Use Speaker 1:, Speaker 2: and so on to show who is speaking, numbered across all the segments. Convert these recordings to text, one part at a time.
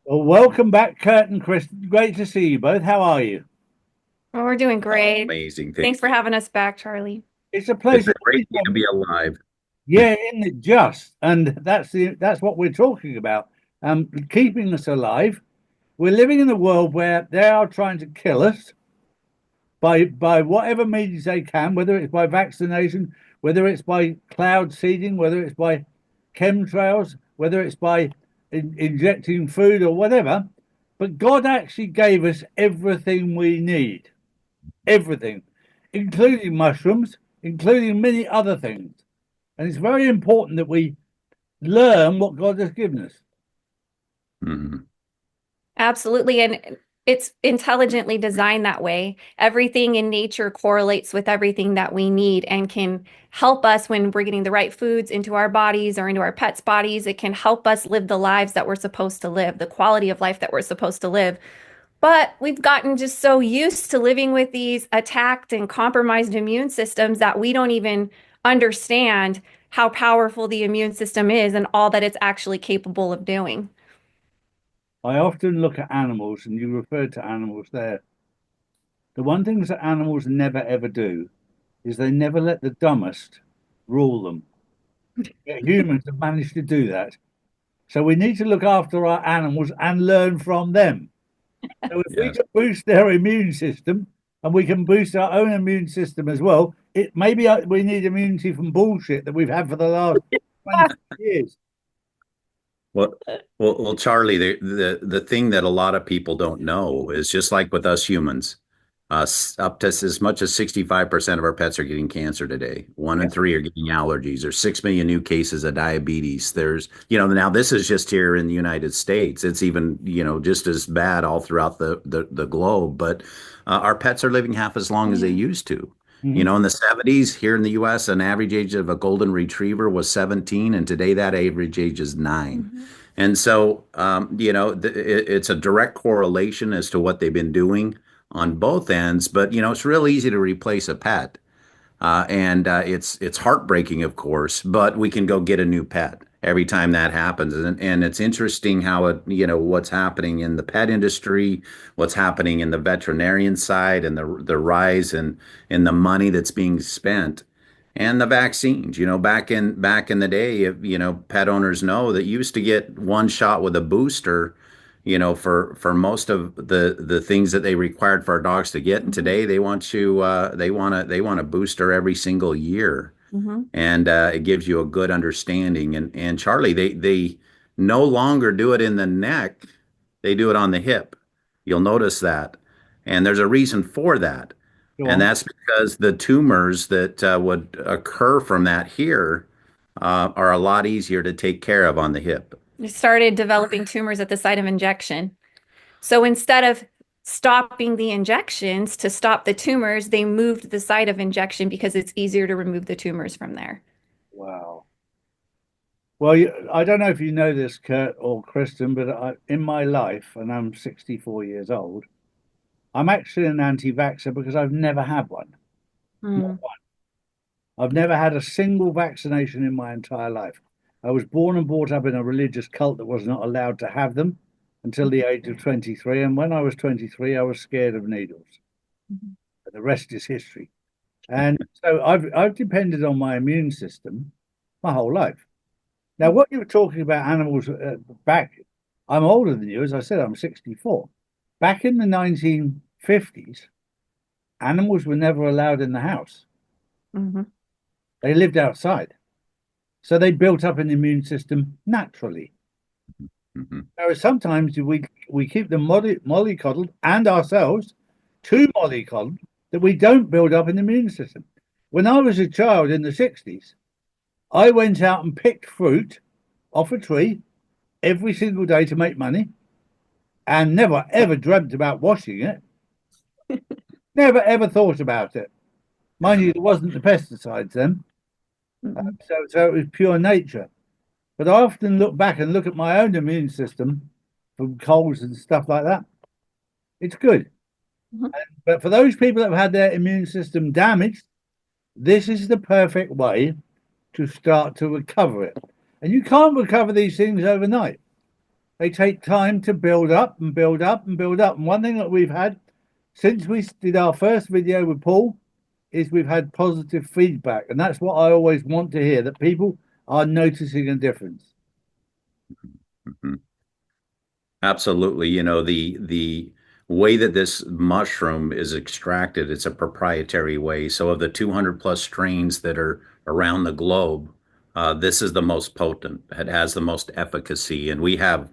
Speaker 1: Well, welcome back, Kurt and Chris. Great to see you both. How are you?
Speaker 2: Well, we're doing great.
Speaker 3: Amazing thing.
Speaker 2: Thanks for having us back, Charlie.
Speaker 1: It's a
Speaker 3: It's
Speaker 1: pleasure.
Speaker 3: a great day to be alive.
Speaker 1: Yeah, isn't it just? And that's what we're talking about. Keeping us alive. We're living in a world where they are trying to kill us by whatever means they can, whether it's by vaccination, whether it's by cloud seeding, whether it's by chemtrails, whether it's by injecting food or whatever. But God actually gave us everything we need, everything, including mushrooms, including many other things. And it's very important that we learn what God has given us.
Speaker 3: Mhm.
Speaker 2: Absolutely. And it's intelligently designed that way. Everything in nature correlates with everything that we need and can help us when we're getting the right foods into our bodies or into our pets' bodies. It can help us live the lives that we're supposed to live, the quality of life that we're supposed to live. But we've gotten just so used to living with these attacked and compromised immune systems that we don't even understand how powerful the immune system is and all that it's actually capable of doing.
Speaker 1: I often look at animals, and you referred to animals there. The one thing that animals never ever do is they never let the dumbest rule them. Yet humans have managed to do that. So we need to look after our animals and learn from them. So if we
Speaker 3: Yes.
Speaker 1: can boost their immune system and we can boost our own immune system as well, it maybe we need immunity from bullshit that we've had for the last 20 years.
Speaker 3: Well, well, Charlie, the thing that a lot of people don't know is just like with us humans, up to as much as 65% of our pets are getting cancer today. One in three are getting allergies. There's 6 million new cases of diabetes. Now this is just here in the United States. It's even, just as bad all throughout the globe. But our pets are living half as long as they
Speaker 2: Yeah.
Speaker 3: used to.
Speaker 1: Mhm.
Speaker 3: In the 70s here in the US, an average age of a golden retriever was 17, and today that average age is 9.
Speaker 2: Mhm.
Speaker 3: And so, it's a direct correlation as to what they've been doing on both ends. But it's real easy to replace a pet, and it's heartbreaking, of course. But we can go get a new pet every time that happens, and it's interesting how what's happening in the pet industry, what's happening in the veterinarian side, and the rise in the money that's being spent. And the vaccines, back in the day, pet owners know that you used to get one shot with a booster, for most of the things that they required for our dogs to get. And
Speaker 2: Mhm.
Speaker 3: today they want a booster every single year,
Speaker 2: Mhm.
Speaker 3: and it gives you a good understanding. And Charlie, they no longer do it in the neck; they do it on the hip. You'll notice that, and there's a reason for that.
Speaker 1: Go
Speaker 3: And
Speaker 1: on.
Speaker 3: that's because the tumors that would occur from that here are a lot easier to take care of on the hip.
Speaker 2: They started developing tumors at the site of injection. So instead of stopping the injections to stop the tumors, they moved the site of injection because it's easier to remove the tumors from there.
Speaker 1: Wow. Well, I don't know if you know this, Kurt or Kristen, but in my life, and I'm 64 years old, I'm actually an anti-vaxxer because I've never had one. Not
Speaker 2: Mm.
Speaker 1: one. I've never had a single vaccination in my entire life. I was born and brought up in a religious cult that was not allowed to have them until the age of 23. And when I was 23, I was scared of needles.
Speaker 2: Mhm.
Speaker 1: And the rest is history. And so I've depended on my immune system my whole life. Now, what you were talking about animals back, I'm older than you. As I said, I'm 64. Back in the 1950s, animals were never allowed in the house.
Speaker 2: Mhm.
Speaker 1: They lived outside. So they built up an immune system naturally.
Speaker 3: Mhm.
Speaker 1: Whereas sometimes we keep them mollycoddled and ourselves too mollycoddled that we don't build up an immune system. When I was a child in the 60s, I went out and picked fruit off a tree every single day to make money and never ever dreamt about washing it. Never ever thought about it. Mind you, there wasn't the pesticides then.
Speaker 2: Mhm.
Speaker 1: So it was pure nature. But I often look back and look at my own immune system from colds and stuff like that. It's good.
Speaker 2: Mhm.
Speaker 1: But for those people that have had their immune system damaged, this is the perfect way to start to recover it. And you can't recover these things overnight. They take time to build up and build up and build up. And one thing that we've had since we did our first video with Paul is we've had positive feedback. And that's what I always want to hear, that people are noticing a difference.
Speaker 3: Mhm. Absolutely. The way that this mushroom is extracted, it's a proprietary way. So of the 200 plus strains that are around the globe, this is the most potent. It has the most efficacy, and we have,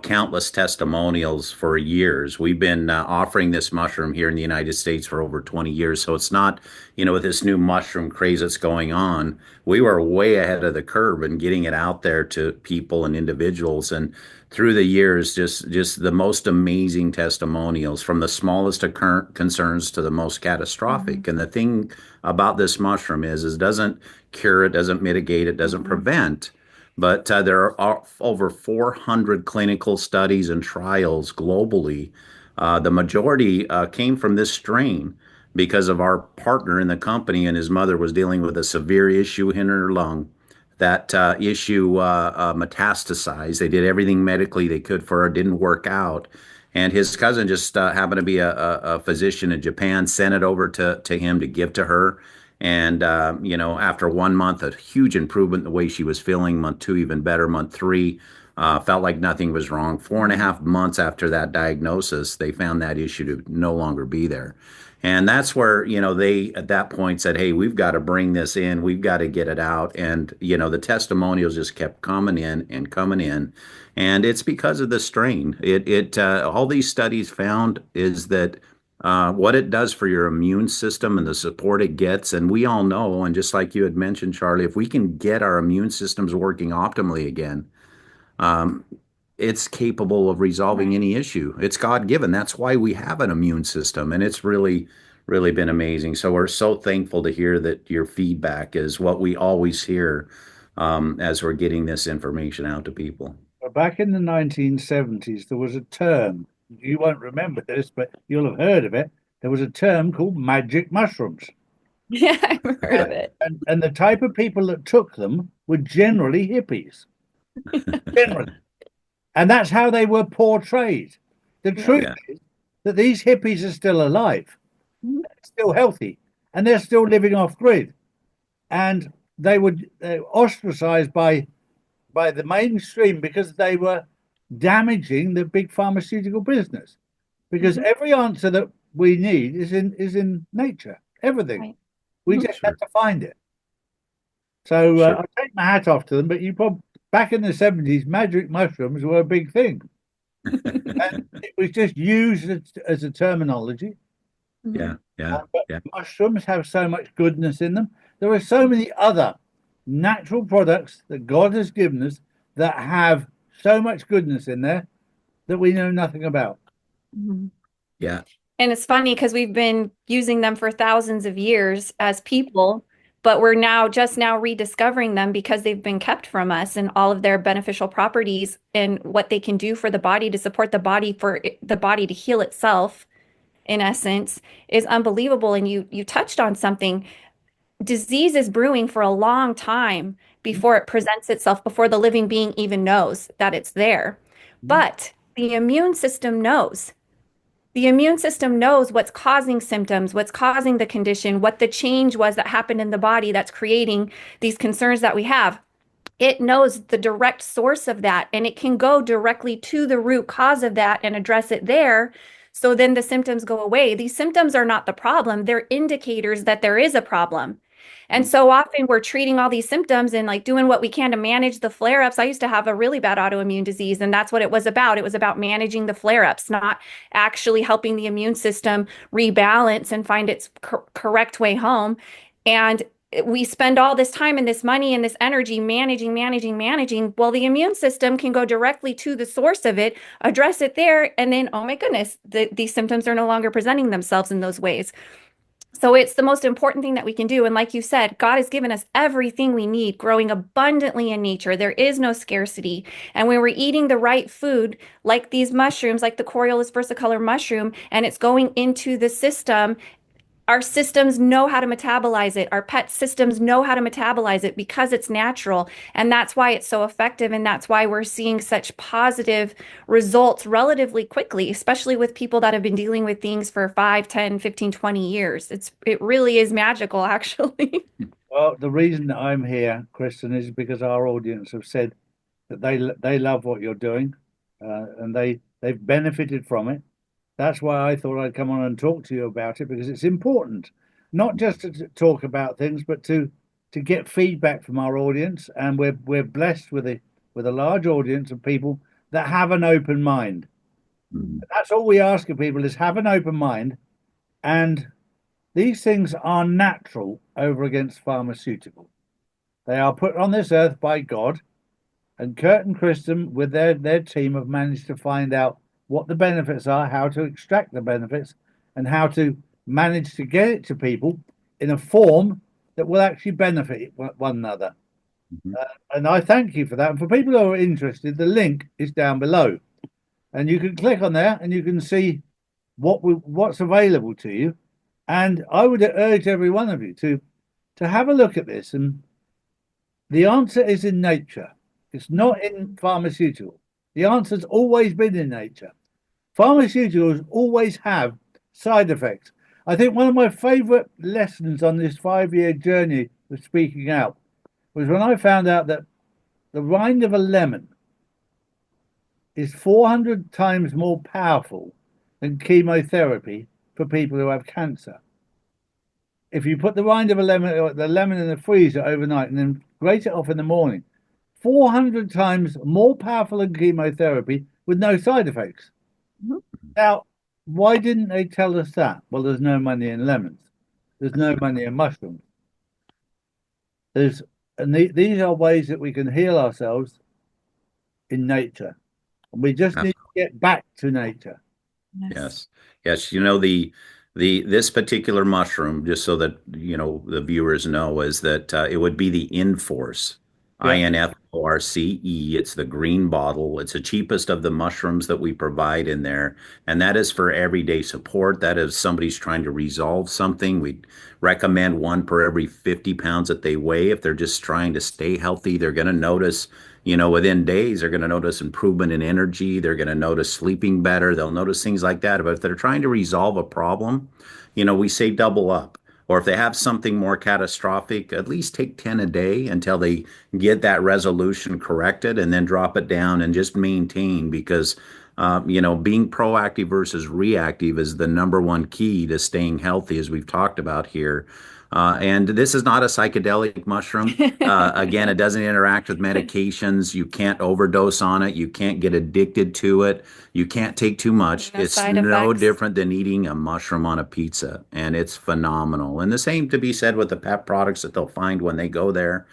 Speaker 3: countless testimonials for years. We've been offering this mushroom here in the United States for over 20 years. So it's not, with this new mushroom craze that's going on, we were way ahead of the curve in getting it out there to people and individuals. And through the years, just the most amazing testimonials from the smallest of current concerns to the most catastrophic. And the thing about this mushroom is it doesn't cure, it doesn't mitigate, it doesn't prevent. But there are over 400 clinical studies and trials globally. The majority came from this strain because of our partner in the company, and his mother was dealing with a severe issue in her lung. That issue metastasized. They did everything medically they could for her, didn't work out. And his cousin just happened to be a physician in Japan, sent it over to him to give to her. And, after 1 month, a huge improvement in the way she was feeling. Month two, even better. Month three, felt like nothing was wrong. 4.5 months after that diagnosis, they found that issue to no longer be there. And that's where, they at that point said, hey, we've got to bring this in. We've got to get it out. And, the testimonials just kept coming in and coming in. And it's because of the strain. All these studies found is that what it does for your immune system and the support it gets. And we all know, and just like you had mentioned, Charlie, if we can get our immune systems working optimally again, um, it's capable of resolving any issue. It's God given. That's why we have an immune system. And it's really, really been amazing. So we're so thankful to hear that your feedback is what we always hear as we're getting this information out to people.
Speaker 1: Back in the 1970s, there was a term, you won't remember this, but you'll have heard of it. There was a term called magic mushrooms.
Speaker 2: Yeah, I've heard of it.
Speaker 1: And the type of people that took them were generally hippies. Generally. And that's how they were portrayed. The truth is that these hippies are still alive, still healthy, and they're still living off grid. And they were ostracized by the mainstream because they were damaging the big pharmaceutical business. Because every answer that we need is in nature. Everything.
Speaker 2: Right.
Speaker 1: We just have to find it. So
Speaker 3: Sure.
Speaker 1: I take my hat off to them. But back in the 70s, magic mushrooms were a big thing. And it was just used as a terminology.
Speaker 3: Yeah, yeah,
Speaker 1: But
Speaker 3: yeah.
Speaker 1: mushrooms have so much goodness in them. There are so many other natural products that God has given us that have so much goodness in there that we know nothing about.
Speaker 2: Mhm.
Speaker 3: Yeah.
Speaker 2: And it's funny because we've been using them for thousands of years as people, but we're just now rediscovering them because they've been kept from us, and all of their beneficial properties and what they can do for the body to support the body, for the body to heal itself, in essence, is unbelievable. And you touched on something. Disease is brewing for a long time before it presents itself, before the living being even knows that it's there. But the immune system knows. The immune system knows what's causing symptoms, what's causing the condition, what the change was that happened in the body that's creating these concerns that we have. It knows the direct source of that, and it can go directly to the root cause of that and address it there. So then the symptoms go away. These symptoms are not the problem. They're indicators that there is a problem. And so often we're treating all these symptoms and like doing what we can to manage the flare-ups. I used to have a really bad autoimmune disease, and that's what it was about. It was about managing the flare-ups, not actually helping the immune system rebalance and find its correct way home. And we spend all this time and this money and this energy managing. Well, the immune system can go directly to the source of it, address it there, and then, oh my goodness, these symptoms are no longer presenting themselves in those ways. So it's the most important thing that we can do. And like you said, God has given us everything we need, growing abundantly in nature. There is no scarcity. And when we're eating the right food, like these mushrooms, like the Coriolis versicolor mushroom, and it's going into the system, our systems know how to metabolize it. Our pet systems know how to metabolize it because it's natural. And that's why it's so effective. And that's why we're seeing such positive results relatively quickly, especially with people that have been dealing with things for 5, 10, 15, 20 years. It really is magical, actually.
Speaker 1: Well, the reason that I'm here, Kristen, is because our audience have said that they love what you're doing, and they've benefited from it. That's why I thought I'd come on and talk to you about it, because it's important, not just to talk about things, but to get feedback from our audience. And we're blessed with a large audience of people that have an open mind.
Speaker 3: Mhm.
Speaker 1: That's all we ask of people, is have an open mind, and these things are natural over against pharmaceutical. They are put on this earth by God, and Kurt and Kristen, with their team, have managed to find out what the benefits are, how to extract the benefits, and how to manage to get it to people in a form that will actually benefit one another.
Speaker 3: Mhm.
Speaker 1: And I thank you for that. And for people who are interested, the link is down below, and you can click on there and you can see what's available to you. And I would urge every one of you to have a look at this. And the answer is in nature. It's not in pharmaceutical. The answer's always been in nature. Pharmaceuticals always have side effects. I think one of my favorite lessons on this 5-year journey of speaking out was when I found out that the rind of a lemon is 400 times more powerful than chemotherapy for people who have cancer. If you put the rind of a lemon, or the lemon in the freezer overnight and then grate it off in the morning, 400 times more powerful than chemotherapy with no side effects.
Speaker 2: Mhm.
Speaker 1: Now, why didn't they tell us that? Well, there's no money in lemons. There's no money in mushrooms. These are ways that we can heal ourselves in nature. And we just need to get back to nature.
Speaker 3: Yes. Yes. You know, the this particular mushroom, just so that the viewers know, is that it would be the Inforce,
Speaker 1: Yeah.
Speaker 3: Inforce. It's the green bottle. It's the cheapest of the mushrooms that we provide in there. And that is for everyday support. That is somebody's trying to resolve something. We recommend one per every 50 pounds that they weigh. If they're just trying to stay healthy, they're going to notice, within days, they're going to notice improvement in energy. They're going to notice sleeping better. They'll notice things like that. But if they're trying to resolve a problem, we say double up. Or if they have something more catastrophic, at least take 10 a day until they get that resolution corrected, and then drop it down and just maintain, because, being proactive versus reactive is the number one key to staying healthy, as we've talked about here. And this is not a psychedelic mushroom. Again, it doesn't interact with medications. You can't overdose on it. You can't get addicted to it. You can't take too much.
Speaker 2: No
Speaker 3: It's
Speaker 2: side
Speaker 3: no
Speaker 2: effects.
Speaker 3: different than eating a mushroom on a pizza, and it's phenomenal. And the same to be said with the pet products that they'll find when they go there.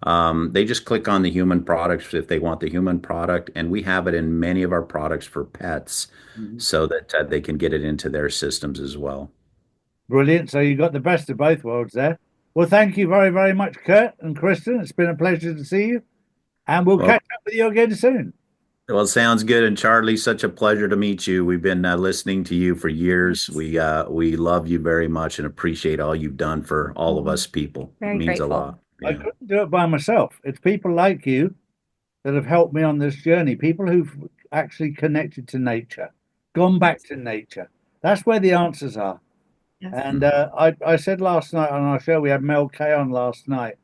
Speaker 3: They just click on the human products if they want the human product, and we have it in many of our products for pets,
Speaker 1: Mhm.
Speaker 3: so that they can get it into their systems as well.
Speaker 1: Brilliant. So you got the best of both worlds there. Well, thank you very, very much, Kurt and Kristen. It's been a pleasure to see you, and we'll
Speaker 3: Well,
Speaker 1: catch up with you again soon.
Speaker 3: Well, sounds good. And Charlie, such a pleasure to meet you. We've been listening to you for years. We love you very much and appreciate all you've done for all of us people. It
Speaker 2: Very
Speaker 3: means a
Speaker 2: grateful.
Speaker 3: lot.
Speaker 1: I
Speaker 3: Yeah.
Speaker 1: couldn't do it by myself. It's people like you that have helped me on this journey, people who've actually connected to nature, gone back to nature. That's where the answers are.
Speaker 2: Yes.
Speaker 1: And I said last night on our show, we had Mel Kay on last night,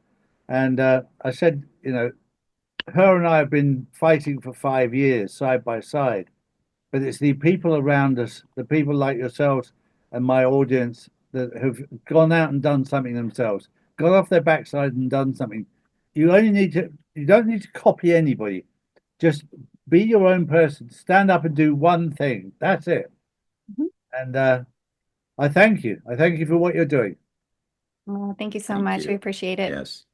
Speaker 1: and I said, her and I have been fighting for 5 years side by side, but it's the people around us, the people like yourselves and my audience, that have gone out and done something themselves, got off their backside and done something. You don't need to copy anybody. Just be your own person. Stand up and do one thing. That's it.
Speaker 2: Mhm.
Speaker 1: And I thank you. I thank you for what you're doing.
Speaker 2: Well, thank you so
Speaker 3: Thank
Speaker 2: much. We
Speaker 3: you.
Speaker 2: appreciate it.
Speaker 3: Yes.